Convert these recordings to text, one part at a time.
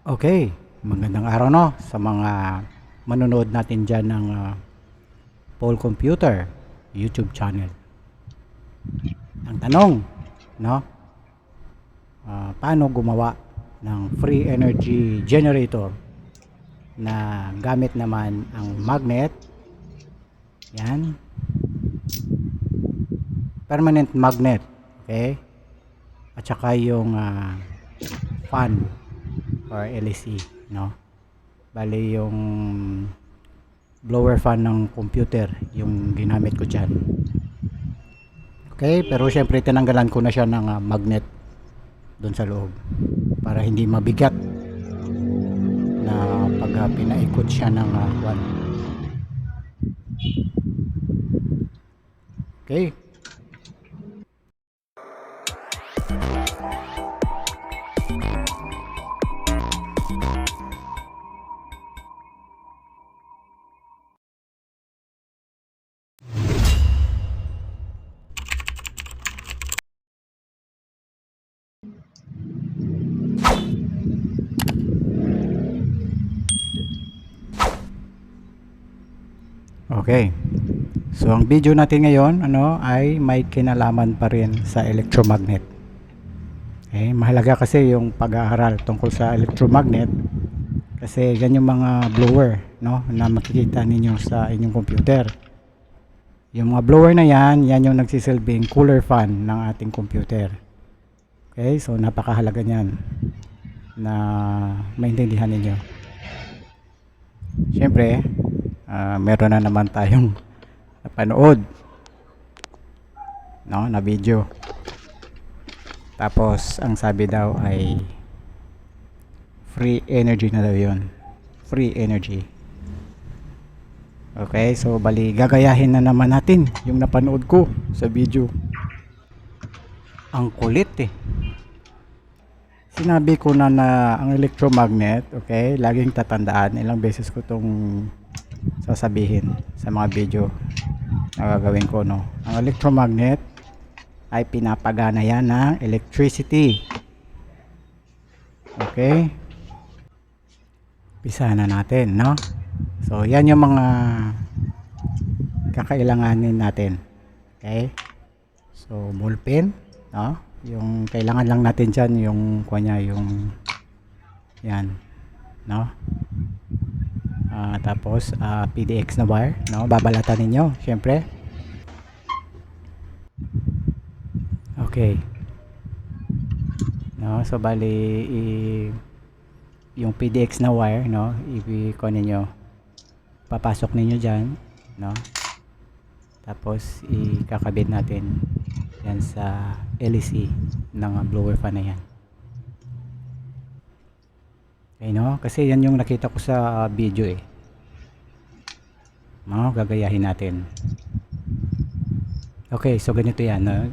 Okay, magandang araw no sa mga manonood natin dyan ng Paul Computer YouTube channel. Ang tanong, no, paano gumawa ng free energy generator na gamit naman ang magnet, yan, permanent magnet, okay, at saka yung fan or LEC, no? Bali yung blower fan ng computer yung ginamit ko dyan. Okay, pero syempre tinanggalan ko na siya ng magnet doon sa loob para hindi mabigat na pag pinaikot siya ng kwan. Okay. Okay. So ang video natin ngayon ay may kinalaman pa rin sa electromagnet. Okay, mahalaga kasi yung pag-aaral tungkol sa electromagnet kasi yan yung mga blower na makikita ninyo sa inyong computer. Yung mga blower na yan yung nagsisilbing cooler fan ng ating computer. Okay, so napakahalaga niyan na maintindihan ninyo. Siyempre, meron na naman tayong napanood na video. Tapos ang sabi daw ay free energy na daw yun. Free energy. Okay, so bali gagayahin na naman natin yung napanood ko sa video. Ang kulit eh. Sinabi ko na ang electromagnet, okay, laging tatandaan, ilang beses ko tong sasabihin sa mga video na gagawin ko, no. Ang electromagnet ay pinapagana yan ng electricity. Okay? Umpisa na natin, no? So, yan yung mga kakailanganin natin. Okay? So, ballpen, no? Yung kailangan lang natin dyan, yung kunya, yung yan, no? Tapos, PDX na wire, no? Babalatan ninyo, syempre. Okay. No, so bali yung PDX na wire, no, i-kuha ninyo, papasok ninyo dyan, no, tapos ikakabit natin yan sa LEC ng blower fan na yan. Okay, no, kasi yan yung nakita ko sa video eh, no, gagayahin natin. Okay, so ganito yan, no?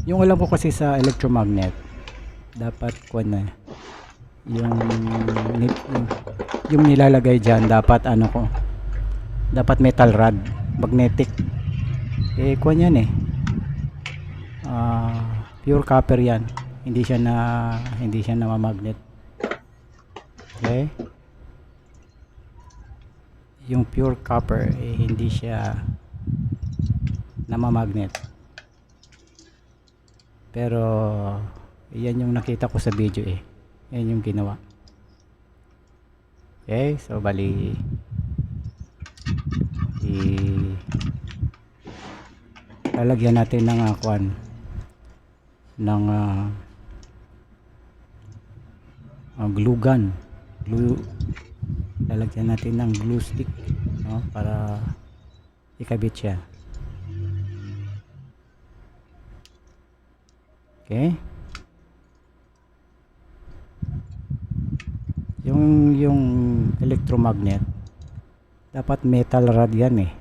Yung alam ko kasi sa electromagnet, dapat kuha na yung nilalagay dyan, dapat dapat metal rod, magnetic. Eh kuha yan eh, pure copper yan, hindi siya na magnet. Okay, yung pure copper hindi siya namamagnet, pero yan yung nakita ko sa video eh, yan yung ginawa. Okay, so bali lalagyan natin ng ng glue gun, lalagyan natin ng glue stick, no, para ikabit siya. Okay, yung electromagnet dapat metal rod yan eh,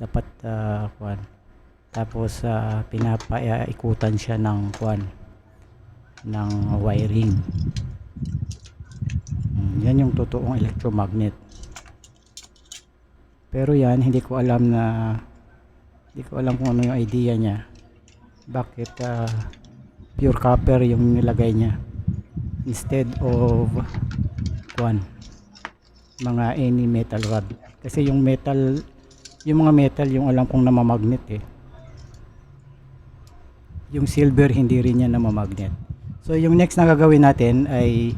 dapat tapos pinapaikutan siya ng ng wiring. Yan yung totoong electromagnet. Pero yan hindi ko alam kung ano yung idea niya, bakit pure copper yung nilagay niya. instead of mga any metal rod. Kasi yung metal, yung mga metal yung alam kong namamagnet eh. Yung silver hindi rin yan namamagnet. So yung next na gagawin natin ay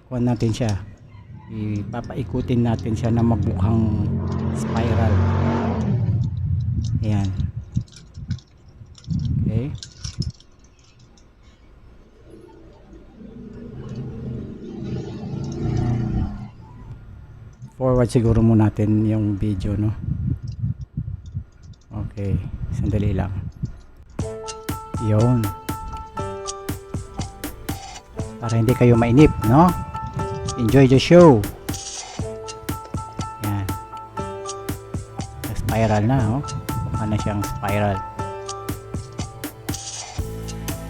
kuha natin siya, ipapaikutin natin siya na magmukhang spiral. Ayan. Okay. Forward siguro muna natin yung video, no? Okay, sandali lang. Yun. Para hindi kayo mainip, no? Enjoy the show. Yan. Spiral na, oh. Mukha na siyang spiral.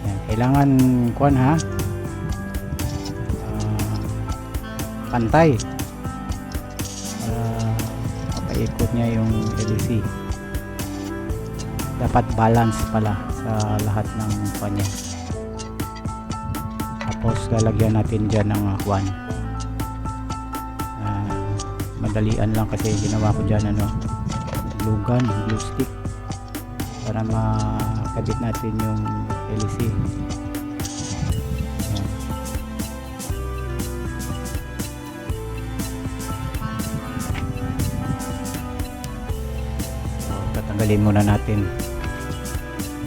Yan. Kailangan kuwan ha. Pantay. Para mapaikot niya yung LEC. Dapat balance pala sa lahat ng kanya. Tapos lalagyan natin dyan ng kwan. Madalian lang kasi ginawa ko dyan glue gun, glue stick para makabit natin yung LEC. Ayan. So, tatanggalin muna natin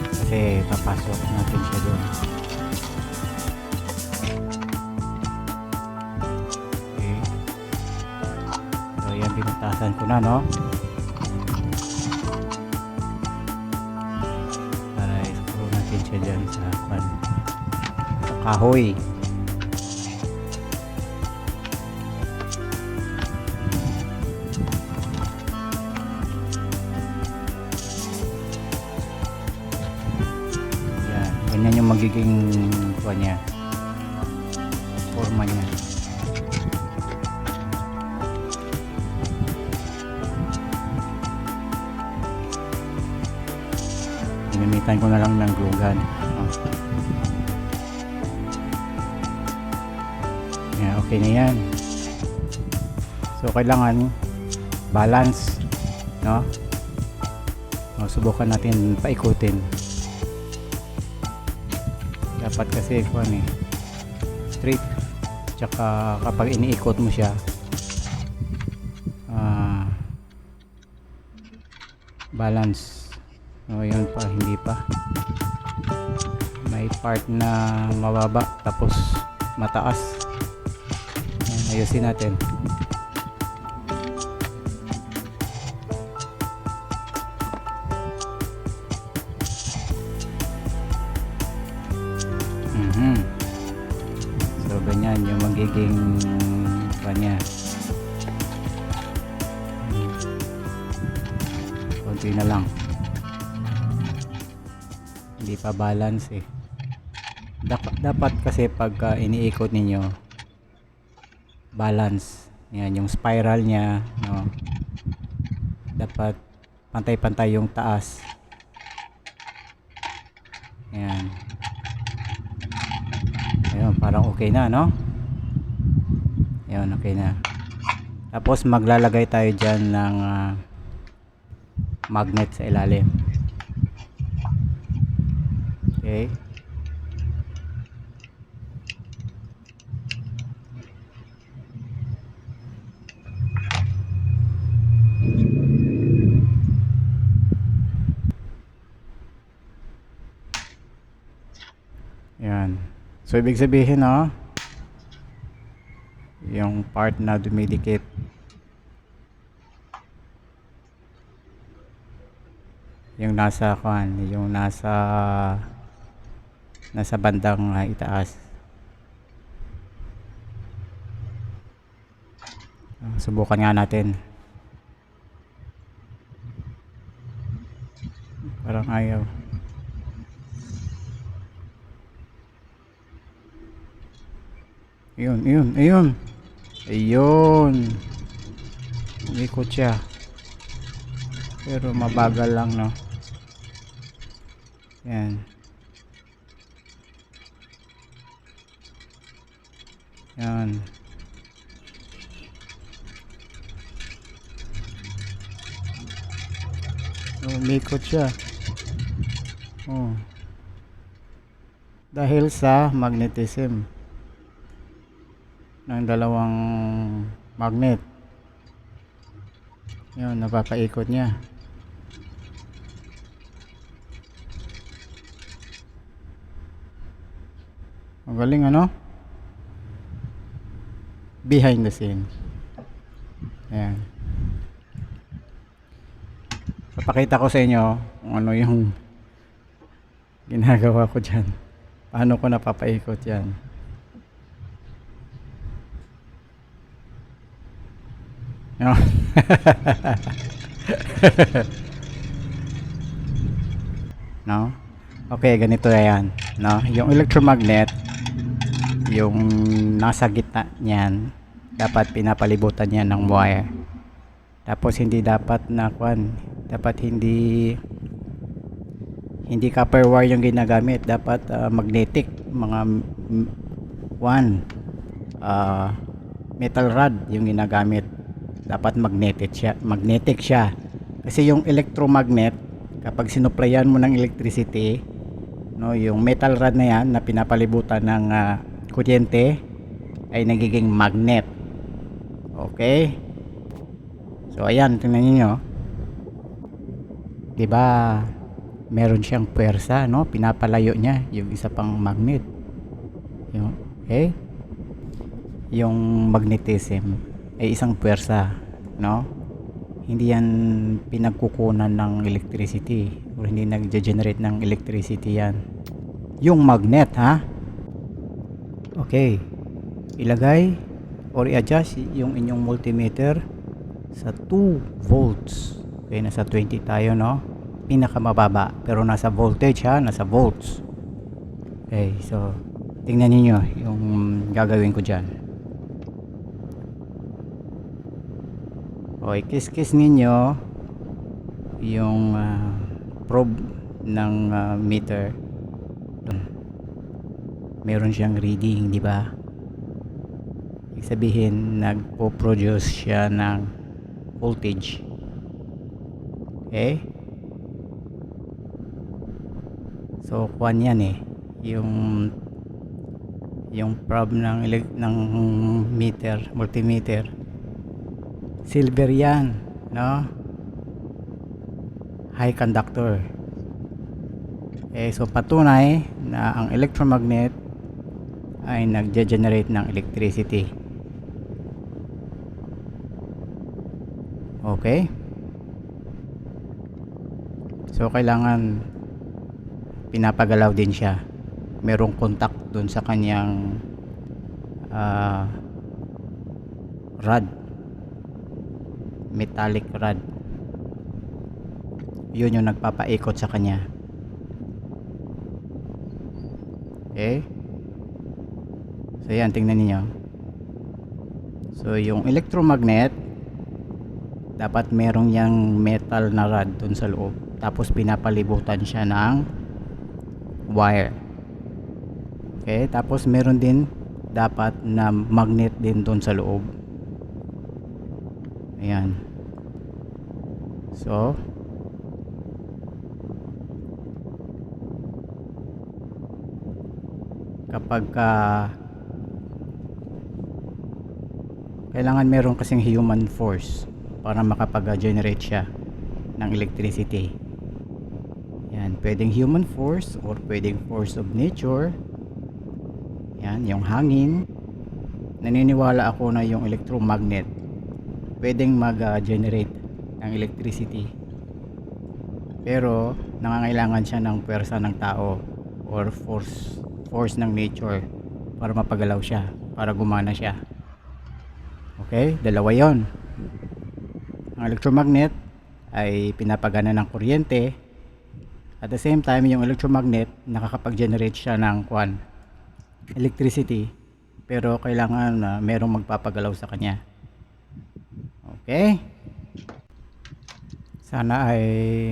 kasi papasok natin siya doon. Okay. So yan, pinutasan ko na, no? Para i-screw natin siya dyan sa kahoy. Ganyan yung magiging niya, forma niya. Ginamitan ko na lang ng glue gun. Yeah, okay na yan. So kailangan balance, no? Subukan natin paikutin. Dapat kasi straight, tsaka kapag iniikot mo siya balance. Yun pa, hindi pa, may part na mababa tapos mataas. Ayusin natin. So ganyan yung magiging kanya. Konti na lang, hindi pa balance eh. Dapat kasi pagka iniikot ninyo balance. Yan yung spiral nya, no? Dapat pantay-pantay yung taas. Yan. Ayun, parang okay na, no? Ayun, okay na. Tapos maglalagay tayo dyan ng magnet sa ilalim. Okay. Yan. So ibig sabihin, no, yung part na dumidikit, yung nasa bandang itaas. Subukan nga natin. Parang ayaw. Ayun. Umikot siya. Pero mabagal lang, no? Yan. Yan. Umikot siya. Oh. Dahil sa magnetism ng dalawang magnet. Yun, napapaikot niya. Magaling ano? Behind the scene. Ayan. Papakita ko sa inyo kung ano yung ginagawa ko dyan. Paano ko napapaikot yan. No? No? Okay, ganito na yan. No? Yung electromagnet, yung nasa gitna niyan, dapat pinapalibutan niya ng wire. Tapos hindi dapat na dapat hindi copper wire yung ginagamit, dapat magnetic, mga metal rod yung ginagamit. Dapat magnetic siya. Kasi yung electromagnet, kapag sinuplayan mo ng electricity, no, yung metal rod na yan na pinapalibutan ng kuryente ay nagiging magnet. Okay? So ayan, tingnan niyo. 'Di ba? Meron siyang puwersa, no? Pinapalayo niya yung isa pang magnet. Yung, okay? Yung magnetism ay isang puwersa, no? Hindi yan pinagkukunan ng electricity o hindi nagge-generate ng electricity yan. Yung magnet, ha? Okay. Ilagay or i-adjust yung inyong multimeter sa 2 volts. Okay, nasa 20 tayo, no? Pinakamababa, pero nasa voltage, ha? Nasa volts. Okay, so tingnan niyo yung gagawin ko dyan. Okay, kiss ninyo yung probe ng meter. Meron siyang reading, di ba? Ibig sabihin, nagpo-produce siya ng voltage. Okay? So, kuwan yan eh. Yung probe ng meter, multimeter. Silver yan, no? High conductor. Okay, so patunay na ang electromagnet ay nagge-generate ng electricity. Okay? So kailangan pinapagalaw din siya. Merong contact dun sa kanyang rod. Metallic rod. Yun yung nagpapaikot sa kanya. Okay? So yan, tingnan niyo. So yung electromagnet, dapat merong yang metal na rod dun sa loob. Tapos pinapalibutan siya ng wire. Okay? Tapos meron din dapat na magnet din dun sa loob. Ayan. So kapag kailangan meron kasing human force para makapag-generate siya ng electricity. Yan, pwedeng human force or pwedeng force of nature. Yan, yung hangin. Naniniwala ako na yung electromagnet pwedeng mag-generate ng electricity. Pero nangangailangan siya ng puwersa ng tao or force ng nature para mapagalaw siya, para gumana siya. Okay, dalawa yon. Ang electromagnet ay pinapagana ng kuryente. At the same time, yung electromagnet nakakapag-generate siya ng electricity, pero kailangan merong magpapagalaw sa kanya. Okay? Sana ay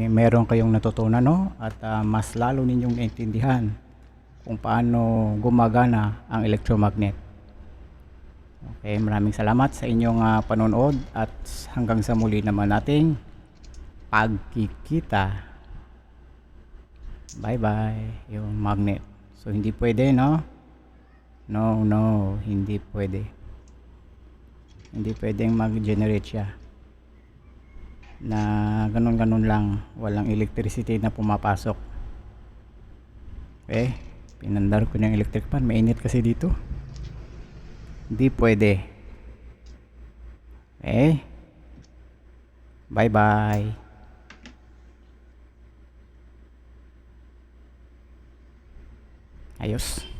meron kayong natutunan, no? At mas lalo ninyong naintindihan kung paano gumagana ang electromagnet. Okay, maraming salamat sa inyong panonood at hanggang sa muli naman nating pagkikita. Bye bye. Yung magnet. So hindi pwede, no? No, hindi pwede. Hindi pwedeng mag-generate siya na ganun-ganun lang, walang electricity na pumapasok. Okay, pinandar ko yung electric fan, mainit kasi dito. Hindi pwede. Okay, bye bye. Ayos.